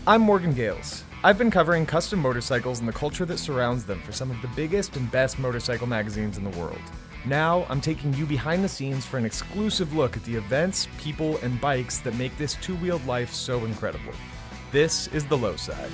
I'm Morgan Gales. I've been covering custom motorcycles and the culture that surrounds them for some of the biggest and best motorcycle magazines in the world. Now, I'm taking you behind the scenes for an exclusive look at the events, people, and bikes that make this two-wheeled life so incredible. This is the Lowside.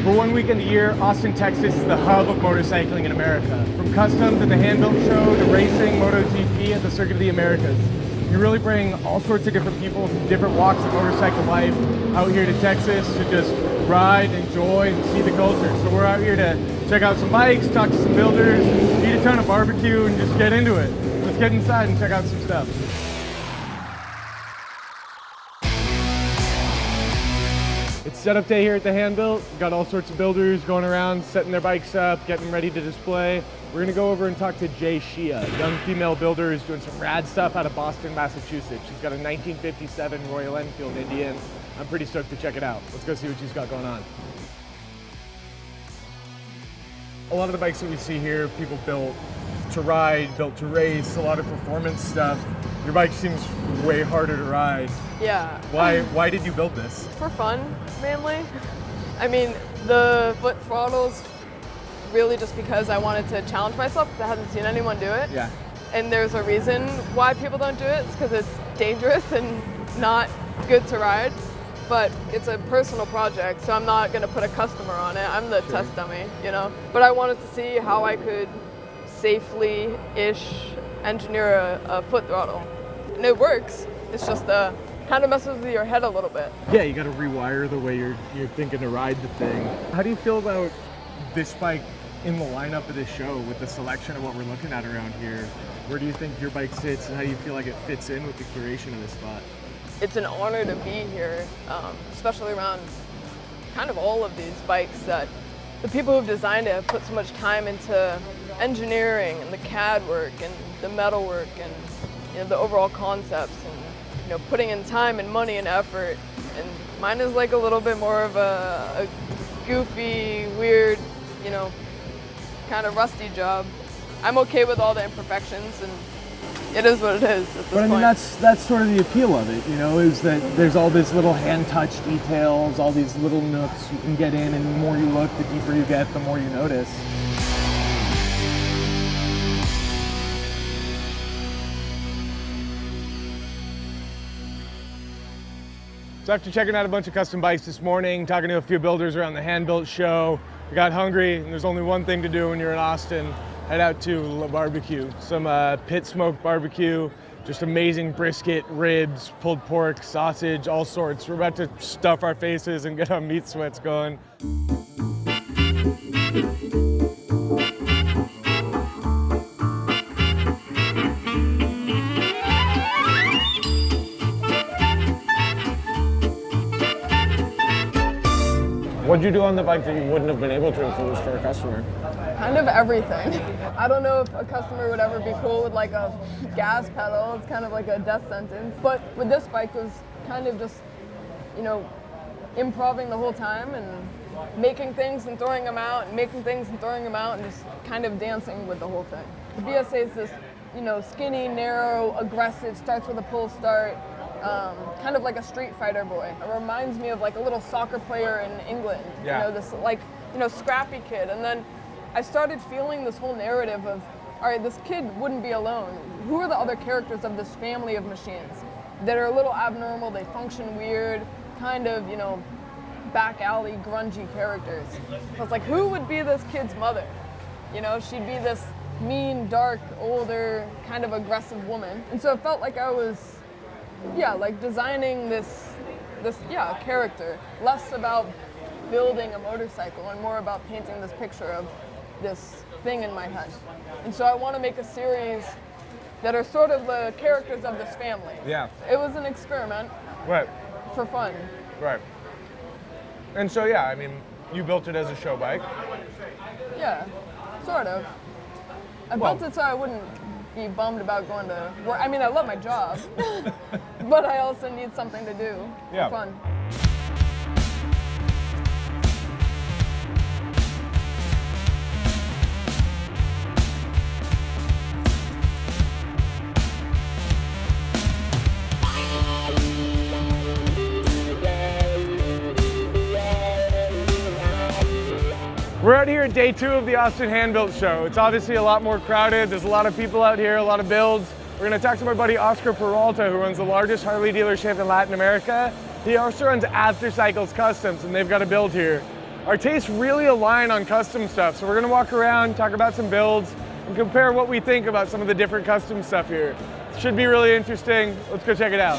For one weekend a year, Austin, Texas is the hub of motorcycling in America. From custom to the Handbuilt Show to racing, MotoGP at the Circuit of the Americas. You really bring all sorts of different people from different walks of motorcycle life out here to Texas to just ride, enjoy, and see the culture. So we're out here to check out some bikes, talk to some builders, eat a ton of barbecue, and just get into it. Let's get inside and check out some stuff. It's setup day here at the Handbuilt. We've got all sorts of builders going around, setting their bikes up, getting ready to display. We're gonna go over and talk to Shia, a young female builder who's doing some rad stuff out of Boston, Massachusetts. She's got a 1957 Royal Enfield Indian. I'm pretty stoked to check it out. Let's go see what she's got going on. A lot of the bikes that we see here, people built to ride, built to race, a lot of performance stuff. Your bike seems way harder to ride. Yeah. Why did you build this? For fun, mainly. I mean, the foot throttles really just because I wanted to challenge myself because I hadn't seen anyone do it. Yeah. And there's a reason why people don't do it. It's because it's dangerous and not good to ride. But it's a personal project, so I'm not going to put a customer on it. I'm the test dummy, you know? But I wanted to see how I could safely-ish engineer a foot throttle. And it works. It's just kind of messes with your head a little bit. Yeah, you got to rewire the way you're thinking to ride the thing. How do you feel about this bike in the lineup of this show with the selection of what we're looking at around here? Where do you think your bike sits and how do you feel like it fits in with the curation of this spot? It's an honor to be here, especially around kind of all of these bikes that the people who've designed it have put so much time into engineering and the CAD work and the metal work and, you know, the overall concepts and, you know, putting in time and money and effort. And mine is like a little bit more of a goofy, weird, you know, kind of rusty job. I'm okay with all the imperfections, and it is what it is at this point. But I mean, that's sort of the appeal of it, you know, is that there's all these little hand-touch details, all these little nooks you can get in, and the more you look, the deeper you get, the more you notice. So after checking out a bunch of custom bikes this morning, talking to a few builders around the Handbuilt Show, we got hungry, and there's only one thing to do when you're in Austin. Head out to La Barbecue, some pit smoked barbecue, just amazing brisket, ribs, pulled pork, sausage, all sorts. We're about to stuff our faces and get our meat sweats going. What'd you do on the bike that you wouldn't have been able to if it was for a customer? Kind of everything. I don't know if a customer would ever be cool with like a gas pedal. It's kind of like a death sentence. But with this bike, it was kind of just, you know, improvising the whole time and making things and throwing them out and making things and throwing them out and just kind of dancing with the whole thing. The BSA is this, you know, skinny, narrow, aggressive, starts with a pull start. Kind of like a street fighter boy. It reminds me of like a little soccer player in England. Yeah. You know, this like, you know, scrappy kid. And then I started feeling this whole narrative of, all right, this kid wouldn't be alone. Who are the other characters of this family of machines that are a little abnormal, they function weird, kind of, you know, back alley, grungy characters. So it's like, who would be this kid's mother? You know, she'd be this mean, dark, older, kind of aggressive woman. And so it felt like I was, yeah, like designing this character, less about building a motorcycle and more about painting this picture of this thing in my head. And so I want to make a series that are sort of the characters of this family. Yeah. It was an experiment. Right. For fun. Right. And so, yeah, I mean, you built it as a show bike. Yeah, sort of. I built it so I wouldn't be bummed about going to work. I mean, I love my job, but I also need something to do for fun. out here at day 2 of the Austin Handbuilt Show. It's obviously a lot more crowded. There's a lot of people out here, a lot of builds. We're gonna talk to my buddy Oscar Peralta, who runs the largest Harley dealership in Latin America. He also runs After Cycles Customs, and they've got a build here. Our tastes really align on custom stuff, so we're gonna walk around, talk about some builds, and compare what we think about some of the different custom stuff here. It should be really interesting. Let's go check it out.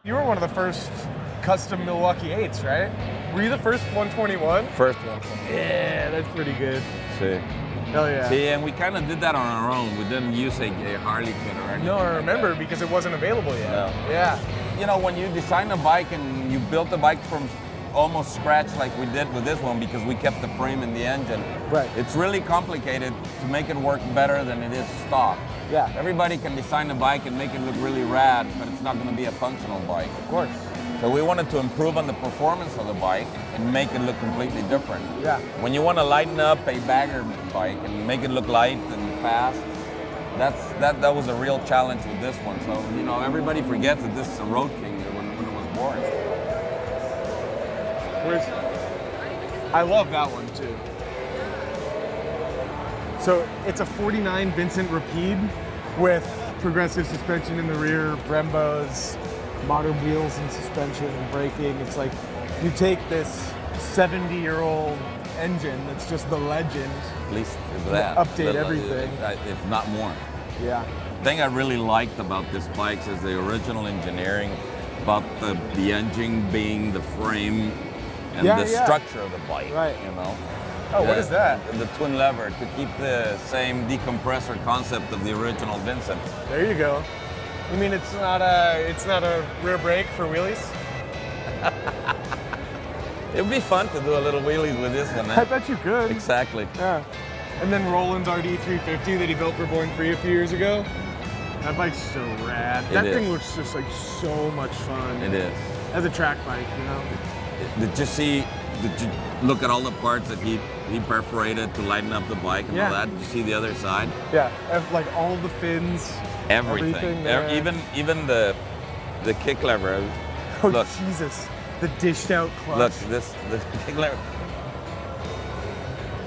You were one of the first custom Milwaukee 8s, right? Were you the first 121? First one. Yeah, that's pretty good. See. Hell yeah. See, and we kind of did that on our own. We didn't use a Harley kit or anything. No, I remember because it wasn't available yet. No. Yeah. You know, when you design a bike and you built the bike from almost scratch like we did with this one because we kept the frame and the engine. Right. It's really complicated to make it work better than it is stock. Yeah. Everybody can design a bike and make it look really rad, but it's not going to be a functional bike. Of course. So we wanted to improve on the performance of the bike and make it look completely different. Yeah. When you want to lighten up a bagger bike and make it look light and fast, that was a real challenge with this one. So, you know, everybody forgets that this is a Road King when it was born. I love that one too. So it's a 49 Vincent Rapide with progressive suspension in the rear, Brembos, modern wheels and suspension and braking. It's like you take this 70-year-old engine that's just the legend. At least that. Update everything. If not more. Yeah. The thing I really liked about this bike is the original engineering, about the engine being the frame and the structure of the bike. Right. You know. Oh, what is that? The twin lever to keep the same decompressor concept of the original Vincent. There you go. You mean it's not a rear brake for wheelies? It would be fun to do a little wheelies with this one. I bet you could. Exactly. Yeah. And then Roland's RD350 that he built for Born Free a few years ago. That bike's so rad. That thing looks just like so much fun. It is. As a track bike, you know. Did you look at all the parts that he perforated to lighten up the bike and all that? Did you see the other side? Yeah, like all the fins. Everything. Even the kick lever. Oh, look. Jesus. The dished out clutch. Look, the kick lever.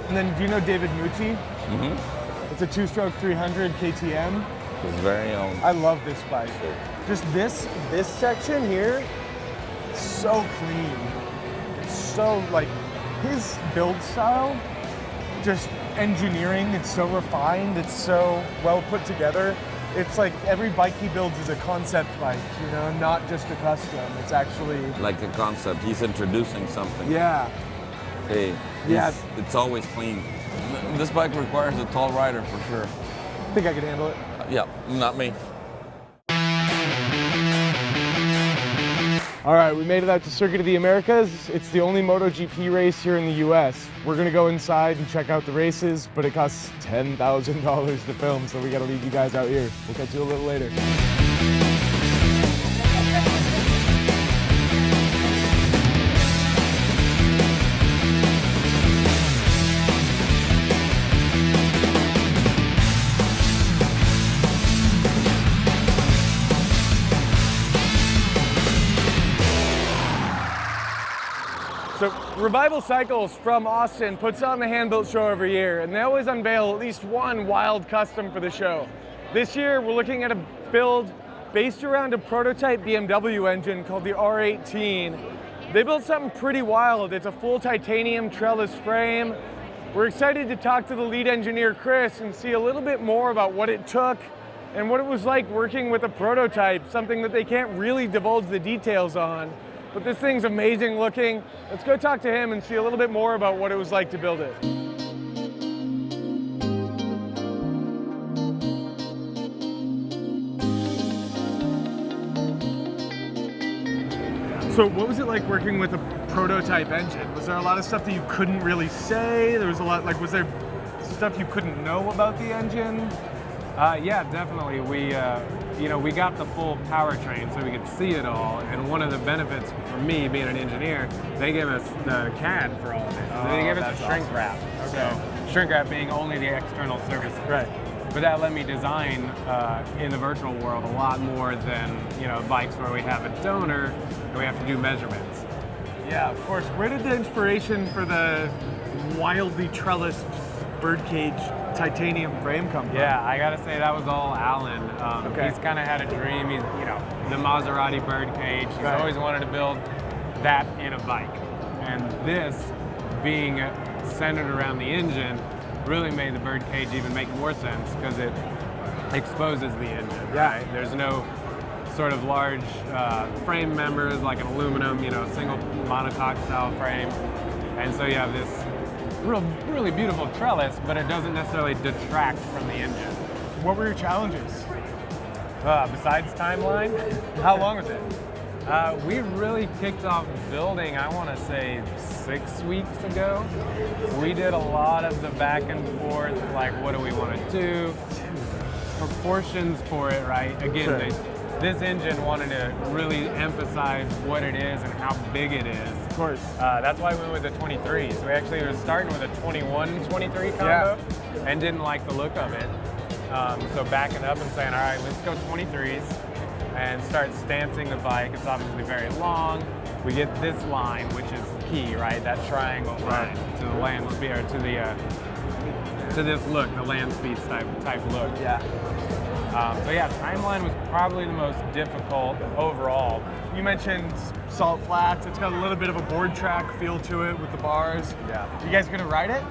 And then, do you know David Mucci? Mm-hmm. It's a 2-stroke 300 KTM. His very own. I love this bike. Just this section here, so clean. It's so, like, his build style, just engineering, it's so refined, it's so well put together. It's like every bike he builds is a concept bike, you know, not just a custom. It's actually like a concept. He's introducing something. Yeah. Hey, yeah. It's always clean. This bike requires a tall rider for sure. I think I could handle it. Yeah, not me. All right, we made it out to Circuit of the Americas. It's the only MotoGP race here in the US. We're gonna go inside and check out the races, but it costs $10,000 to film, so we gotta leave you guys out here. We'll catch you a little later. So Revival Cycles from Austin puts on the Handbuilt Show every year, and they always unveil at least one wild custom for the show. This year, we're looking at a build based around a prototype BMW engine called the R18. They built something pretty wild. It's a full titanium trellis frame. We're excited to talk to the lead engineer, Chris, and see a little bit more about what it took and what it was like working with a prototype, something that they can't really divulge the details on. But this thing's amazing looking. Let's go talk to him and see a little bit more about what it was like to build it. So what was it like working with a prototype engine? Was there a lot of stuff that you couldn't really say? There was a lot, like, was there stuff you couldn't know about the engine? Yeah, definitely. We got the full powertrain so we could see it all. And one of the benefits for me being an engineer, they gave us the CAD for all of it. So they gave us a shrink wrap. Okay. So shrink wrap being only the external surface. Right. But that let me design in the virtual world a lot more than bikes where we have a donor and we have to do measurements. Yeah, of course. Where did the inspiration for the wildly trellised birdcage titanium frame come from? Yeah, I gotta say that was all Alan. Okay. He's kind of had a dream. He's, you know, the Maserati birdcage. He's Right. always wanted to build that in a bike. And this, being centered around the engine, really made the birdcage even make more sense because it exposes the engine. Yeah. Right? There's no sort of large frame members like an aluminum, you know, single monocoque style frame. And so you have this really beautiful trellis, but it doesn't necessarily detract from the engine. What were your challenges? Besides timeline, How long was it? we really kicked off building, I want to say 6 weeks ago. We did a lot of the back and forth, like what do we want to do, proportions for it, right? Again, Sure. this engine wanted to really emphasize what it is and how big it is. Of course. That's why we went with the 23s. We actually were starting with a 21-23 combo and didn't like the look of it. So backing up and saying, all right, let's go 23s and start stancing the bike. It's obviously very long. We get this line, which is key, right? That triangle line to the land speed, or to this look, the land speed type look. Yeah. So yeah, timeline was probably the most difficult overall. You mentioned salt flats. It's got a little bit of a board track feel to it with the bars. Yeah. You guys gonna ride it?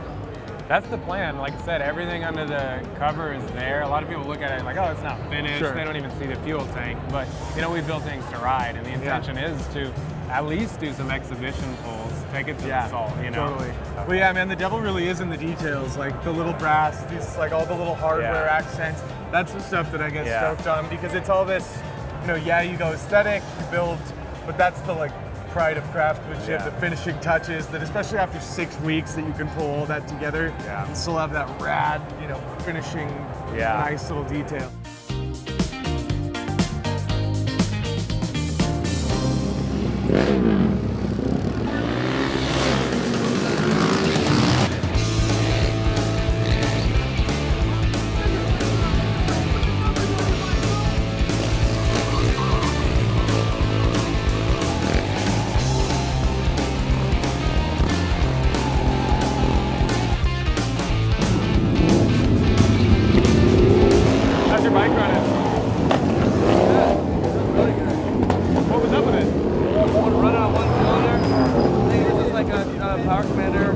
That's the plan. Like I said, everything under the cover is there. A lot of people look at it like, oh, it's not finished. Sure. They don't even see the fuel tank. But, you know, we built things to ride, and the intention is to at least do some exhibition pulls, take it to the salt, you know? Totally. Well, yeah, man, the devil really is in the details, like the little brass, these, like all the little hardware accents. That's the stuff that I get stoked on, because it's all this, you know, you go aesthetic, you build, but that's the like pride of craftsmanship, the finishing touches, that especially after 6 weeks that you can pull all that together and still have that rad, you know, finishing nice little detail. How's your bike running? What was up with it? Run on one cylinder. I think this is like a power commander.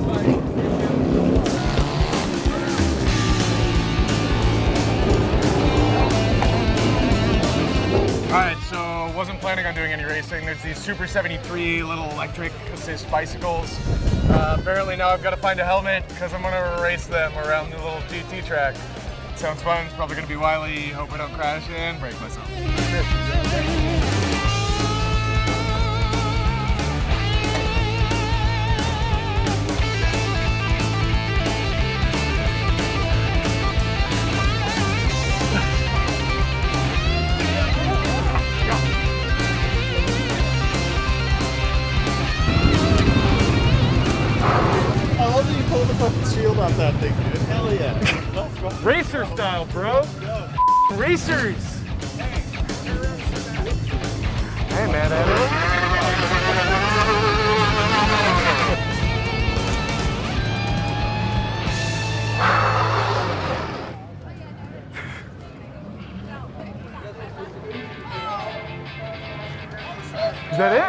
Alright, so wasn't planning on doing any racing. There's these Super 73 little electric assist bicycles. Apparently now I've got to find a helmet because I'm going to race them around the little GT track. Sounds fun. It's probably going to be wily. Hope I don't crash and break myself. I love that you pulled the fucking shield off that thing, dude. Hell yeah. That's fun. Racer style, bro. Racers. Hey, man. Is that it?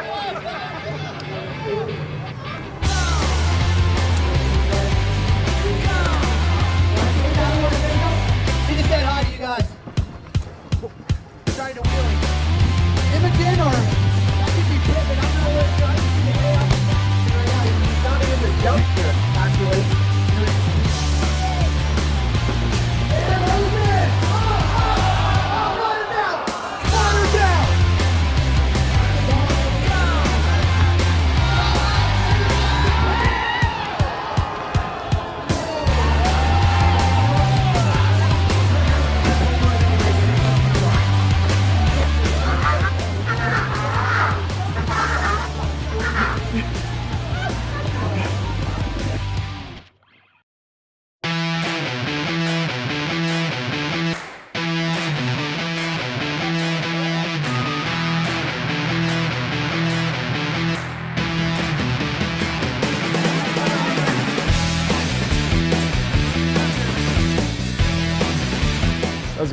He just said hi to you guys. Trying to wheelie. Him again, or that could be Pippin. I'm not really sure. He's not even the jumpster, actually. And move in. I'll run it down. Run her down.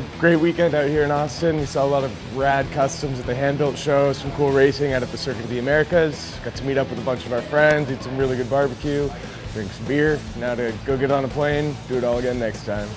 was a great weekend out here in Austin. We saw a lot of rad customs at the Handbuilt Show, some cool racing out at the Circuit of the Americas. Got to meet up with a bunch of our friends, eat some really good barbecue, drink some beer. Now to go get on a plane, do it all again next time.